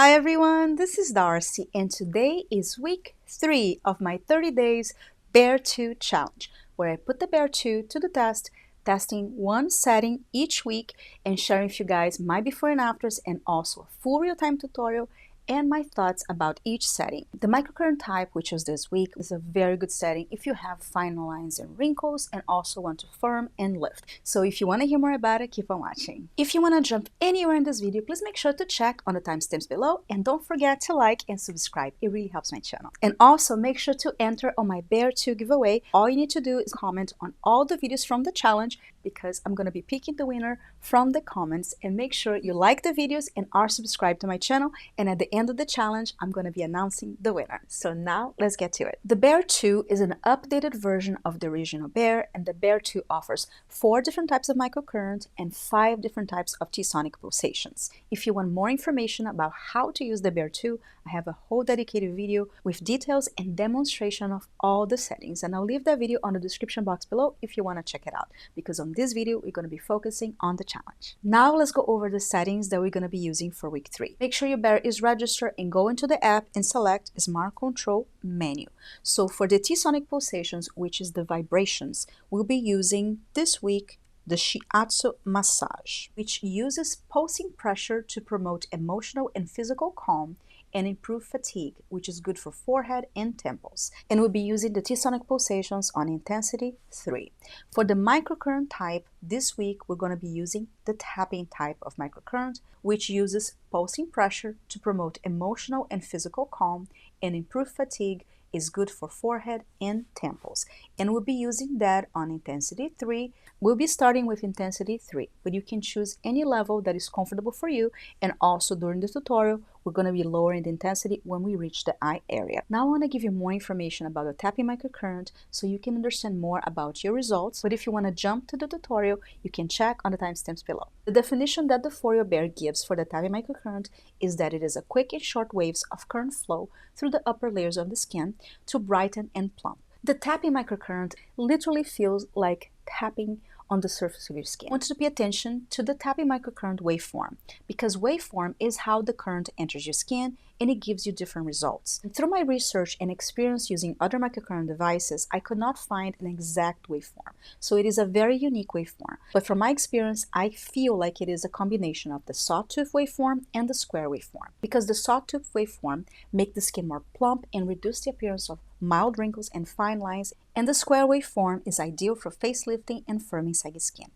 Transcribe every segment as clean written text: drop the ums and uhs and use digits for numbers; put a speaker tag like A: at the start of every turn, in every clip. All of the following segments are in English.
A: Hi everyone, this is Darcy and today is week 3 of my 30 days Bear 2 challenge, where I put the Bear 2 to the test, testing one setting each week and sharing with you guys my before and afters and also a full real-time tutorial and my thoughts about each setting. The microcurrent type we chose this week is a very good setting if you have fine lines and wrinkles and also want to firm and lift. So if you want to hear more about it, keep on watching. If you want to jump anywhere in this video, please make sure to check on the timestamps below and don't forget to like and subscribe. It really helps my channel. And also make sure to enter on my Bear 2 giveaway. All you need to do is comment on all the videos from the challenge because I'm going to be picking the winner from the comments, and make sure you like the videos and are subscribed to my channel, and at the end of the challenge I'm going to be announcing the winner. So now let's get to it. The Bear 2 is an updated version of the original Bear, and the Bear 2 offers 4 different types of microcurrent and 5 different types of T-sonic pulsations. If you want more information about how to use the Bear 2, I have a whole dedicated video with details and demonstration of all the settings, and I'll leave that video on the description box below if you want to check it out, because on this video we're going to be focusing on the challenge. Now let's go over the settings that we're going to be using for week 3. Make sure your Bear is registered and go into the app and select Smart Control menu. So for the T-sonic pulsations, which is the vibrations, we'll be using this week the Shiatsu massage, which uses pulsing pressure to promote emotional and physical calm and improve fatigue, which is good for forehead and temples. And we'll be using the T-sonic pulsations on intensity 3. For the microcurrent type, this week we're going to be using the tapping type of microcurrent, which uses pulsing pressure to promote emotional and physical calm and improve fatigue, is good for forehead and temples. And we'll be using that on intensity 3. We'll be starting with intensity 3, but you can choose any level that is comfortable for you, and also during the tutorial we're going to be lowering the intensity when we reach the eye area. Now I want to give you more information about the tapping microcurrent so you can understand more about your results, but if you want to jump to the tutorial, you can check on the timestamps below. The definition that the Foreo Bear gives for the tapping microcurrent is that it is a quick and short waves of current flow through the upper layers of the skin to brighten and plump. The tapping microcurrent literally feels like tapping on the surface of your skin. I want you to pay attention to the tapping microcurrent waveform, because waveform is how the current enters your skin and it gives you different results. And through my research and experience using other microcurrent devices, I could not find an exact waveform. So it is a very unique waveform. But from my experience, I feel like it is a combination of the sawtooth waveform and the square waveform, because the sawtooth waveform makes the skin more plump and reduce the appearance of mild wrinkles and fine lines, and the square waveform is ideal for facelifting and firming saggy skin.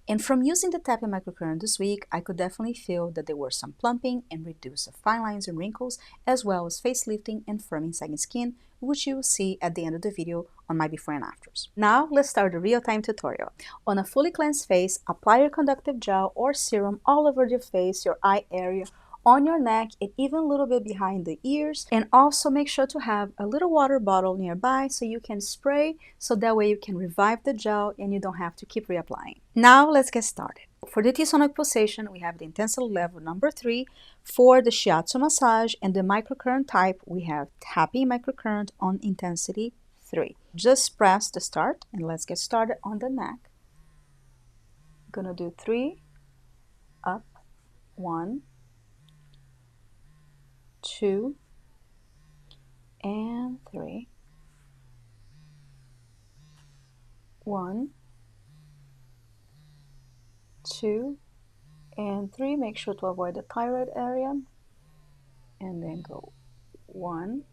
A: And from using the tapping microcurrent this week, I could definitely feel that there were some plumping and reduce of fine lines and wrinkles, as well as facelifting and firming saggy skin, which you will see at the end of the video on my before and afters. Now let's start the real-time tutorial. On a fully cleansed face, apply your conductive gel or serum all over your face, your eye area, on your neck, and even a little bit behind the ears. And also make sure to have a little water bottle nearby so you can spray, so that way you can revive the gel and you don't have to keep reapplying. Now let's get started. For the T-sonic pulsation, we have the intensity level number 3. For the Shiatsu massage and the microcurrent type, we have tapping microcurrent on intensity 3. Just press the start and let's get started on the neck. I'm gonna do 3, up, 1, 2, and 3. 1, 2, and 3. Make sure to avoid the thyroid area. And then go 1,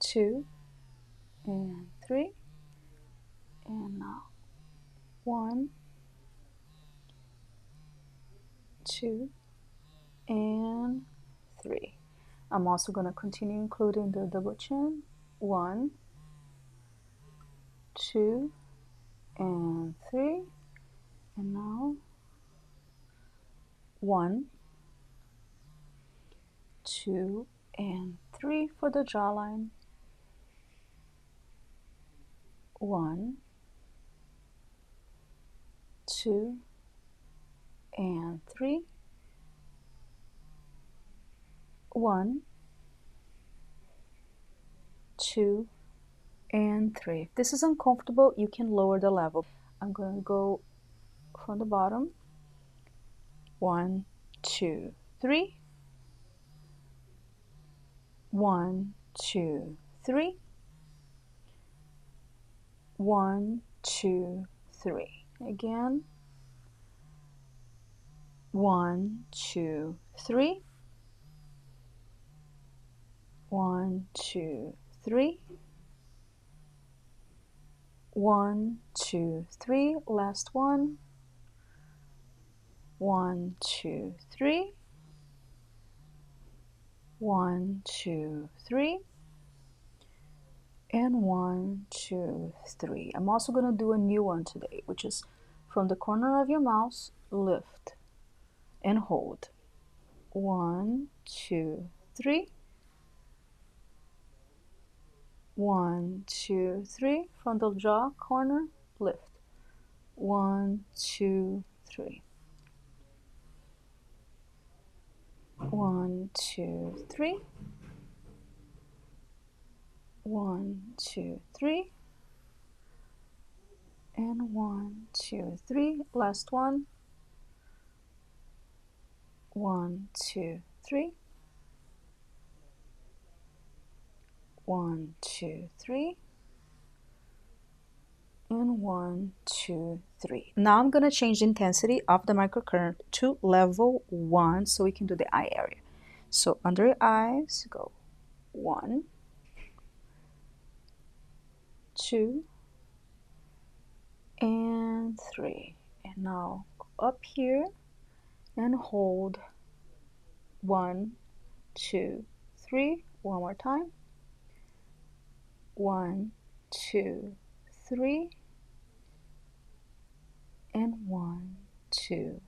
A: 2, and 3. And now 1, 2, and 3. I'm also going to continue including the double chin. 1, 2, and 3. And now 1, 2, and 3 for the jawline. 1, 2, and 3. 1, 2, and 3. If this is uncomfortable, you can lower the level. I'm going to go from the bottom. 1, 2, 3. 1, 2, 3. 1, 2, 3. Again. 1, 2, 3. 1, 2, 3. 1, 2, 3. Last one. 1, 2, 3. 1, 2, 3. And 1, 2, 3. I'm also going to do a new one today, which is from the corner of your mouth, lift and hold. 1, 2, 3. 1, 2, 3. From the jaw corner, lift. 1, 2, 3. 1, 2, 3. 1, 2, 3. And 1, 2, 3. Last one. 1, 2, 3. 1, 2, 3. And 1, 2, 3. Now I'm going to change the intensity of the microcurrent to level 1 so we can do the eye area. So under your eyes, go 1, 2, and 3. And now go up here and hold 1, 2, 3. One more time. 1, 2, 3. And 1, 2,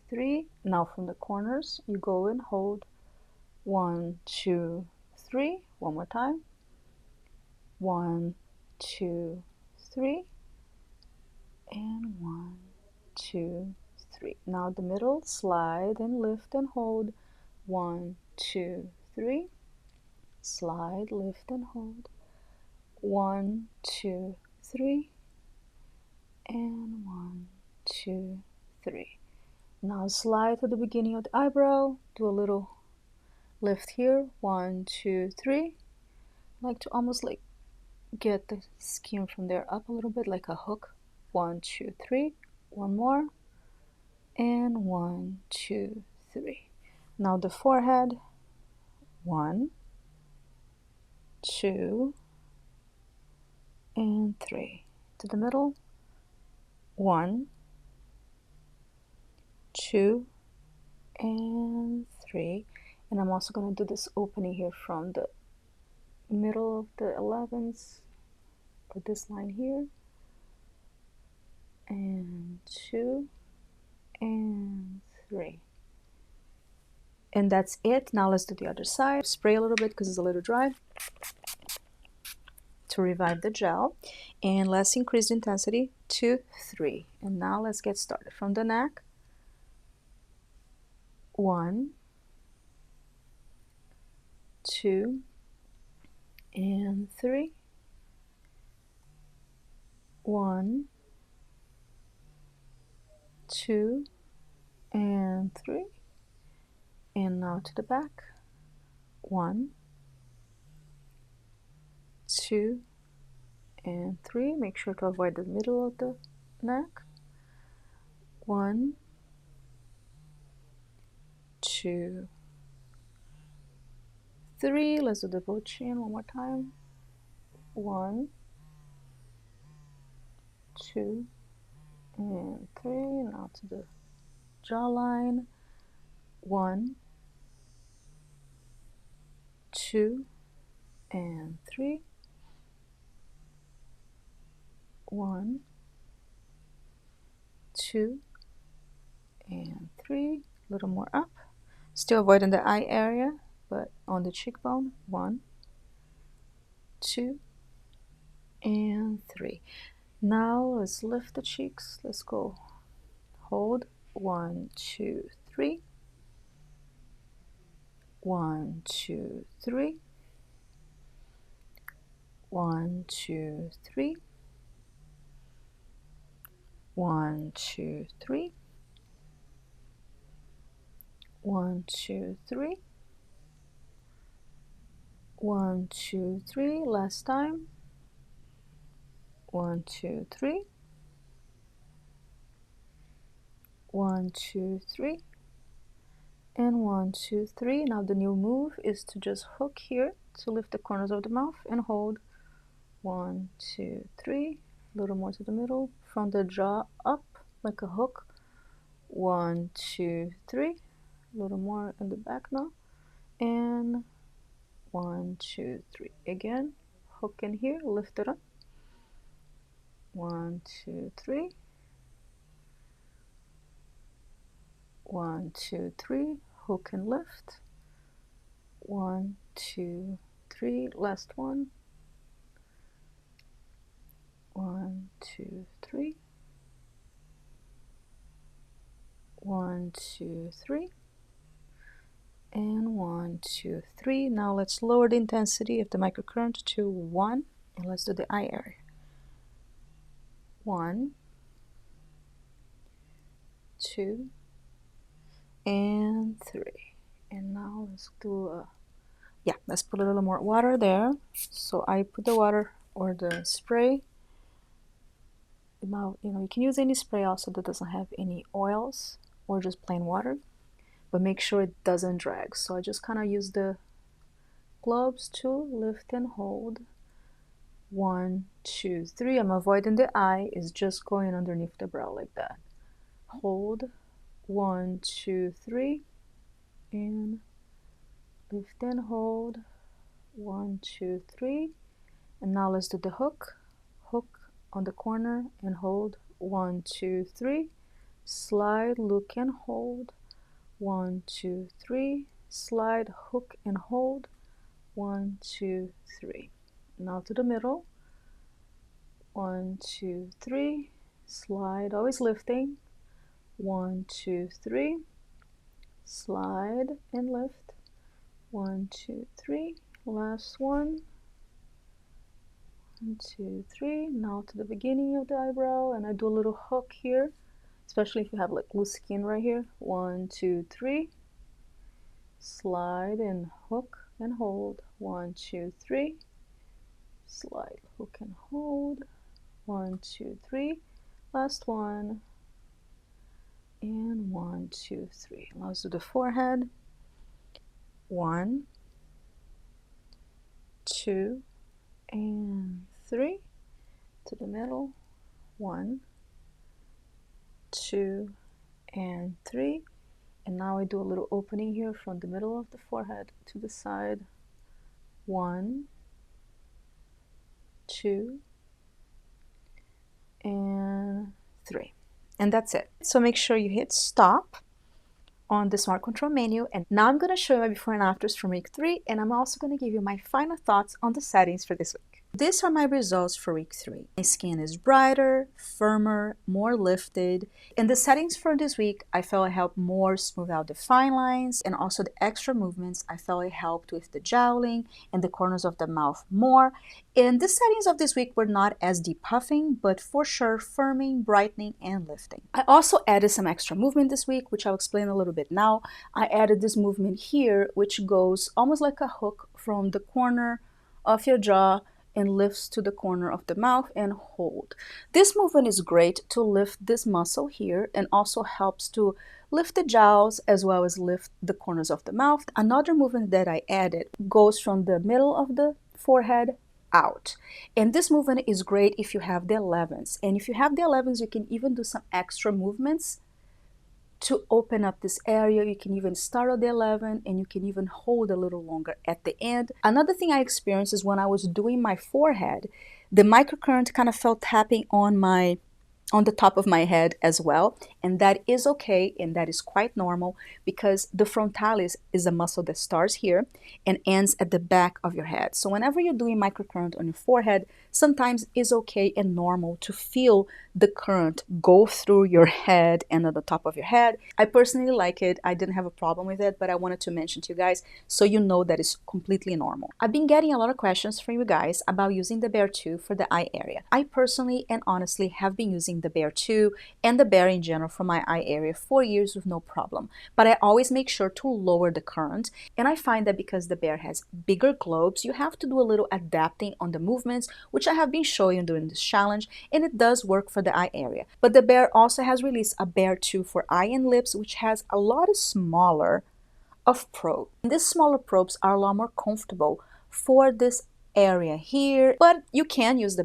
A: 3. Now from the corners, you go and hold 1, 2, 3. One more time. 1, 2, 3. And 1, 2, 3. Now the middle, slide and lift and hold. 1, 2, 3. Slide, lift and hold. 1, 2, 3. And 1, 2, 3. Now slide to the beginning of the eyebrow. Do a little lift here. 1, 2, 3. Like to almost like get the skin from there up a little bit like a hook. 1, 2, 3. One more. And 1, 2, 3. Now the forehead. 1, 2, and 3. To the middle. 1, 2, and 3. And I'm also going to do this opening here from the middle of the 11s, or this line here. And 2, and 3. And that's it. Now let's do the other side. Spray a little bit because it's a little dry to revive the gel. And let's increase the intensity to 3. And now let's get started. From the neck. 1, 2, and 3. 1, 2, and 3. And now to the back. 1, 2, and 3. Make sure to avoid the middle of the neck. 1, 2, 3. Let's do the bow chin one more time. 1, 2, and 3. Now to the jawline. 1, 2, and 3. 1, 2, and 3. A little more up. Still avoiding the eye area, but on the cheekbone. 1, 2, and 3. Now let's lift the cheeks. Let's go. Hold. 1, 2, 3. 1, 2, 3. 1, 2, 3. 1, 2, 3. 1, 2, 3. 1, 2, 3. Last time. 1, 2, 3. 1, 2, 3. And 1, 2, 3. Now the new move is to just hook here to lift the corners of the mouth and hold. 1, 2, 3. A little more to the middle. From the jaw up like a hook. 1, 2, 3. A little more in the back now. And 1, 2, 3. Again, hook in here, lift it up. 1, 2, 3. 1, 2, 3. Hook and lift. 1, 2, 3. Last one. 1, 2, 3. 1, 2, 3. And 1, 2, 3. Now let's lower the intensity of the microcurrent to 1, and let's do the eye area. 1, 2, and 3. And now let's do let's put a little more water there. So I put the water or the spray. Now, you can use any spray also that doesn't have any oils or just plain water, but make sure it doesn't drag. So I just kind of use the globes to lift and hold. 1, 2, 3. I'm avoiding the eye, is just going underneath the brow like that. Hold. 1, 2, 3. And lift and hold. 1, 2, 3. And now let's do the hook. Hook on the corner and hold. 1, 2, 3. Slide, look and hold. 1, 2, 3. Slide, hook and hold. 1, 2, 3. Now to the middle. 1, 2, 3. Slide, always lifting. 1, 2, 3. Slide and lift. 1, 2, 3. Last one. 1, 2, 3. Now to the beginning of the eyebrow, and I do a little hook here, especially if you have like loose skin right here. 1, 2, 3. Slide and hook and hold. 1, 2, 3. Slide, hook and hold. 1, 2, 3. Last one. And 1, 2, 3. Now let's do the forehead. 1, 2, and 3. To the middle. 1, 2, and 3. And now I do a little opening here from the middle of the forehead to the side. 1, 2, and 3. And that's it. So make sure you hit stop on the Smart Control menu. And now I'm going to show you my before and afters from week 3. And I'm also going to give you my final thoughts on the settings for this week. These are my results for week 3. My skin is brighter, firmer, more lifted. In the settings for this week, I felt it helped more smooth out the fine lines, and also the extra movements. I felt it helped with the jowling and the corners of the mouth more. And the settings of this week were not as depuffing, but for sure firming, brightening, and lifting. I also added some extra movement this week, which I'll explain a little bit now. I added this movement here, which goes almost like a hook from the corner of your jaw and lifts to the corner of the mouth and hold. This movement is great to lift this muscle here, and also helps to lift the jowls as well as lift the corners of the mouth. Another movement that I added goes from the middle of the forehead out, and this movement is great if you have the 11s, and if you have the 11s, you can even do some extra movements to open up this area. You can even start at the 11, and you can even hold a little longer at the end. Another thing I experienced is when I was doing my forehead, the microcurrent kind of felt tapping on the top of my head as well, and that is okay, and that is quite normal, because the frontalis is a muscle that starts here and ends at the back of your head. So whenever you're doing microcurrent on your forehead, sometimes it's okay and normal to feel the current go through your head and at the top of your head. I personally like it. I didn't have a problem with it, but I wanted to mention to you guys so you know that it's completely normal. I've been getting a lot of questions from you guys about using the Bear 2 for the eye area. I personally and honestly have been using using the Bear 2 and the Bear in general for my eye area for years with no problem. But I always make sure to lower the current, and I find that because the Bear has bigger globes, you have to do a little adapting on the movements, which I have been showing you during this challenge, and it does work for the eye area. But the Bear also has released a Bear 2 for eye and lips, which has a lot smaller of probe. And these smaller probes are a lot more comfortable for this area here, but you can use the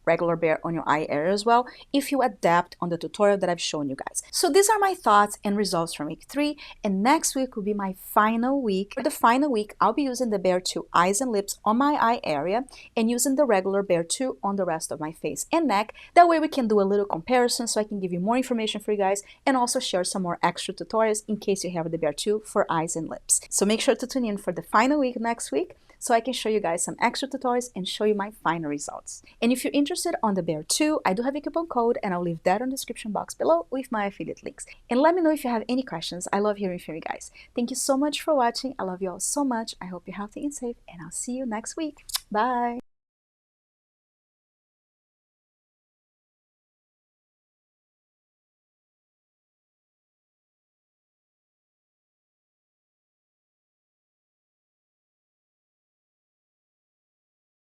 A: regular Bear on your eye area as well if you adapt on the tutorial that I've shown you guys. So these are my thoughts and results from week 3, and next week will be my final week. For the final week, I'll be using the Bear 2 eyes and lips on my eye area and using the regular Bear 2 on the rest of my face and neck. That way we can do a little comparison so I can give you more information for you guys and also share some more extra tutorials in case you have the Bear 2 for eyes and lips. So make sure to tune in for the final week next week so I can show you guys some extra tutorials and show you my final results. And if you're interested on the Bear 2, I do have a coupon code and I'll leave that on the description box below with my affiliate links. And let me know if you have any questions. I love hearing from you guys. Thank you so much for watching. I love you all so much. I hope you're healthy and safe, and I'll see you next week. Bye!